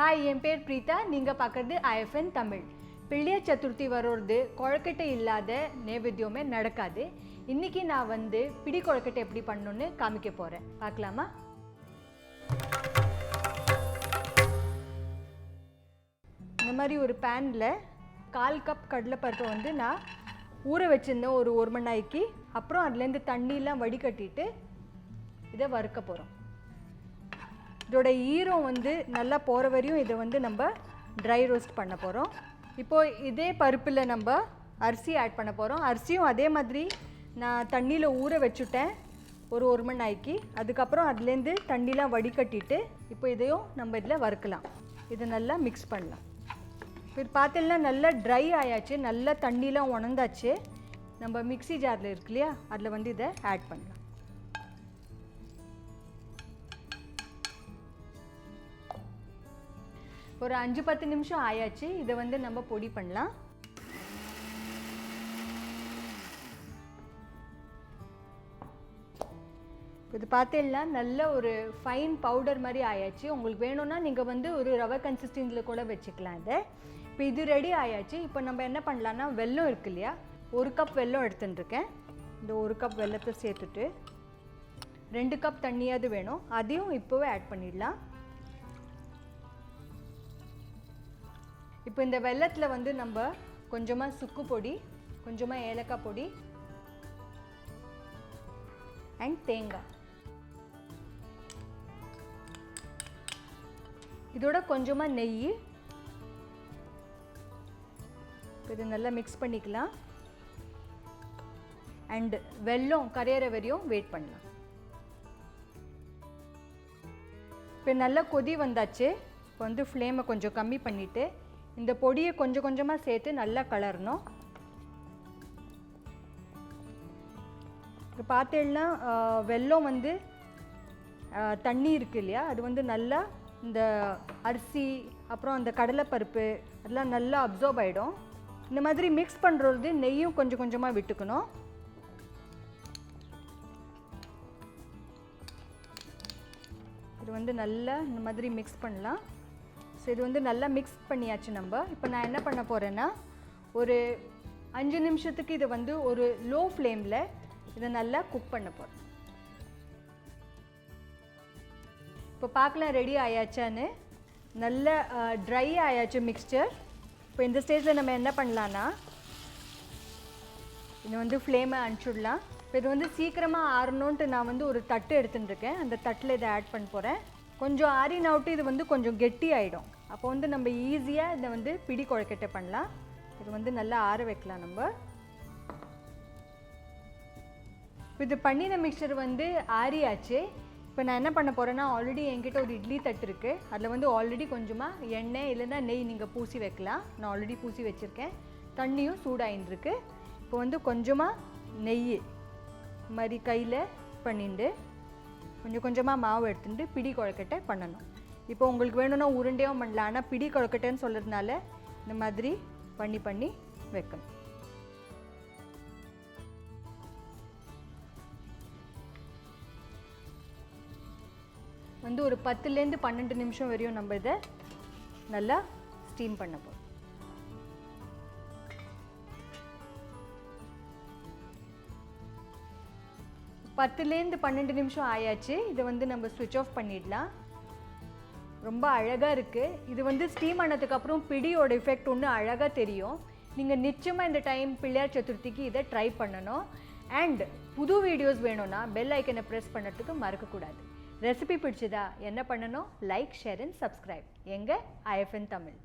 Hi, என் பேர் Preetha. நீங்க பார்க்கிறது IFN தமிழ். பிள்ளைய சதுர்த்தி வரோது கொழுக்கட்டை இல்லாத நைவேத்தியமே நடக்காது. இன்னைக்கு நான் வந்து பிடி கொழுக்கட்டை எப்படி பண்ணனும்னு காமிக்க போறேன். பார்க்கலாமா? இந்த மாதிரி ஒரு panல 1/4 கப் கடலை பருப்பு வந்து நான் ஊற வச்சிருந்தேன் ஒரு மணி நேரத்துக்கு. அப்புறம் அதுல இருந்து தண்ணி எல்லாம் வடிகட்டிட்டு இத வறுக்க போறோம். இதோட ஈரம் வந்து நல்லா போற வரையும் இத வந்து நம்ம dry roast பண்ண போறோம். இப்போ இதே பருப்புல நம்ம அரிசி ஆட் பண்ண போறோம். அரிசியும் அதே மாதிரி நான் தண்ணில ஊற வச்சுட்டேன் ஒரு மணி நேரத்துக்கு. அதுக்கு அப்புறம் அதுல இருந்து தண்ணிலாம் வடிகட்டிட்டு இப்போ இதையும் நம்ம இதல வறுக்கலாம். இத நல்லா mix பண்ணலாம். இப்போ பார்த்தீங்கன்னா நல்லா dry ஆயாச்சு, நல்லா தண்ணிலாம் உணர்ந்தாச்சு. நம்ம மிக்ஸி ஜார்ல இருக்குலையா அதுல வந்து இத ஆட் பண்ணலாம். ஒரு 5-10 நிமிஷம் ஆயாச்சு. இத வந்து நம்ம பொடி பண்ணலாம். இது பார்த்தீங்கன்னா நல்ல ஒரு ஃபைன் பவுடர் மாதிரி ஆயாச்சு. உங்களுக்கு வேணும்னா நீங்க வந்து ஒரு ரவை கன்சிஸ்டன்சில கூட வெச்சுக்கலாம் இத. இப்போ இது ரெடி ஆயாச்சு. இப்போ நம்ம என்ன பண்ணலாம்னா வெல்லம் இருக்கு இல்லையா, 1 கப் வெல்லம் எடுத்துட்டு இருக்கேன். இந்த 1 கப் வெல்லத்தை சேர்த்துட்டு 2 கப் தண்ணியாவது வேணும், அதையும் இப்போவே ஆட் பண்ணிடலாம். இப்போ இந்த வெல்லத்துல வந்து நம்ம கொஞ்சமா சுக்கு பொடி, கொஞ்சமா ஏலக்காய் பொடி and தேங்காய், இதோட கொஞ்சமா நெய், இது நல்லா மிக்ஸ் பண்ணிக்கலாம். and வெல்லம் கரையற வரையும் வெயிட் பண்ணலாம். இப்போ நல்லா கொதி வந்தாச்சு. இப்போ வந்து ஃப்ளேமை கொஞ்சம் கம்மி பண்ணிட்டு இந்த பொடியை கொஞ்சம் கொஞ்சமா சேர்த்து நல்லா கலரணும். இப்போ பார்த்தீங்கன்னா வெல்லம் வந்து தண்ணி இருக்கு இல்லையா, அது வந்து நல்லா இந்த அரிசி அப்புறம் அந்த கடலைப்பருப்பு அதெல்லாம் நல்லா அப்சர்வ் ஆகிடும். இந்த மாதிரி மிக்ஸ் பண்ணுறது நெய்யும் கொஞ்சம் கொஞ்சமாக விட்டுக்கணும். இது வந்து நல்லா இந்த மாதிரி மிக்ஸ் பண்ணலாம். ஸோ இது வந்து நல்லா மிக்ஸ் பண்ணியாச்சு நம்ம. இப்போ நான் என்ன பண்ண போகிறேன்னா ஒரு 5 நிமிஷத்துக்கு இதை வந்து ஒரு லோ ஃப்ளேமில் இதை நல்லா குக் பண்ண போகிறேன். இப்போ பார்க்கலாம் ரெடி ஆயாச்சான்னு. நல்ல ட்ரை ஆயாச்சு மிக்ஸ்சர். இப்போ இந்த ஸ்டேஜில் நம்ம என்ன பண்ணலான்னா இது வந்து ஃப்ளேமை அனுப்பிச்சுடலாம். இப்போ இது வந்து சீக்கிரமாக ஆறணுன்ட்டு நான் வந்து ஒரு தட்டு எடுத்துட்டுருக்கேன். அந்த தட்டில் இதை ஆட் பண்ண போகிறேன். கொஞ்சம் ஆறினாவிட்டு இது வந்து கொஞ்சம் கெட்டி ஆகிடும். அப்போ வந்து நம்ம ஈஸியாக இதை வந்து பிடி கொழுக்கட்டை பண்ணலாம். இது வந்து நல்லா ஆற வைக்கலாம் நம்ம. இது பண்ணின மிக்சர் வந்து ஆறியாச்சு. இப்போ நான் என்ன பண்ண போகிறேன்னா ஆல்ரெடி என்கிட்ட ஒரு இட்லி தட்டு இருக்குது. அதில் வந்து ஆல்ரெடி கொஞ்சமாக எண்ணெய் இல்லைன்னா நெய் நீங்கள் பூசி வைக்கலாம். நான் ஆல்ரெடி பூசி வச்சுருக்கேன். தண்ணியும் சூடாயின்ருக்கு. இப்போ வந்து கொஞ்சமாக நெய் மாதிரி கையில் பண்ணிட்டு கொஞ்சம் கொஞ்சமாக மாவு எடுத்துட்டு பிடி கொழுக்கட்டை பண்ணணும். இப்போ உங்களுக்கு வேணும்னா உருண்டையும் பண்ணலாம். ஆனால் பிடி கொழுக்கட்டைன்னு சொல்கிறதுனால இந்த மாதிரி பண்ணி வைக்கணும். வந்து ஒரு 10லேருந்து 12 நிமிஷம் வரையும் நம்ம இதை நல்லா ஸ்டீம் பண்ண போகிறோம். பத்துலேருந்து 12 நிமிஷம் ஆயாச்சு. இதை வந்து நம்ம ஸ்விட்ச் ஆஃப் பண்ணிடலாம். ரொம்ப அழகாக இருக்குது. இது வந்து ஸ்டீம் ஆனதுக்கு அப்புறம் பிடியோட எஃபெக்ட் ஒன்று அழகாக தெரியும். நீங்கள் நிச்சயமாக இந்த டைம் பிள்ளையார் சதுர்த்திக்கு இதை ட்ரை பண்ணணும். அண்ட் புது வீடியோஸ் வேணும்னா பெல் ஐக்கனை ப்ரெஸ் பண்ணுறதுக்கு மறக்கக்கூடாது. ரெசிபி பிடிச்சதா என்ன பண்ணணும்? Like, share and subscribe. எங்கள் IFN தமிழ்.